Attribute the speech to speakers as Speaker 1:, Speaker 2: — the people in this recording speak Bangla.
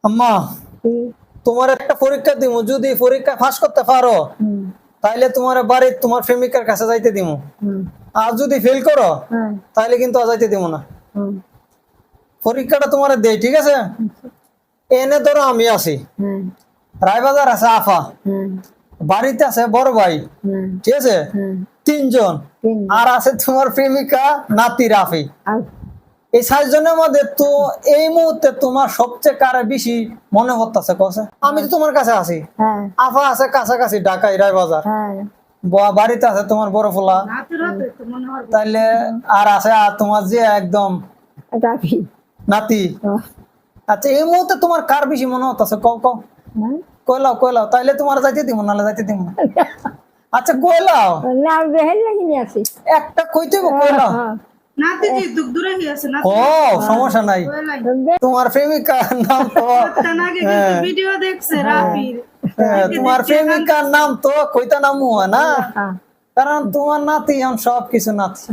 Speaker 1: আম্মা তোমার একটা পরীক্ষা দিমু, যদি পরীক্ষা পাস করতে পারো তাইলে তোমার বাড়ি তোমার প্রেমিকার কাছে যাইতে দিমু, আর যদি ফেল করো তাইলে কিন্তু আর যাইতে দিমু না। পরীক্ষাটা তোমার দেই, ঠিক আছে? এনে ধরো আমি আছি, রায়বাজার আছে আফা, বাড়িতে আছে বড় ভাই, ঠিক আছে, তিনজন, আর আছে তোমার প্রেমিকা নাতি রাফি। এই 6 জনের মধ্যে তো এই মুহূর্তে তোমার সবচেয়ে কারে বেশি মনে হচ্ছে কসে? আমি তো তোমার কাছে আছি, আফা আছে কাছাকাছি ঢাকায় রায়বাজার, বাড়িতে আছে তোমার বড় ফোলা, তাইলে আর আছে আর তোমার যে একদম নাতি। আচ্ছা এই মুহূর্তে তোমার কার বেশি মনে হচ্ছে? কইলাও তাইলে তোমার যাইতে দিব, নালে যাইতে দিব না। আচ্ছা কইলাও একটা কইতে কইলাও, সমস্যা নাই। তোমার প্রেমিকার নাম তো তোমার প্রেমিকার নাম তো কইতা নাম না, কারণ তোমার নাতি সব কিছু নাতি।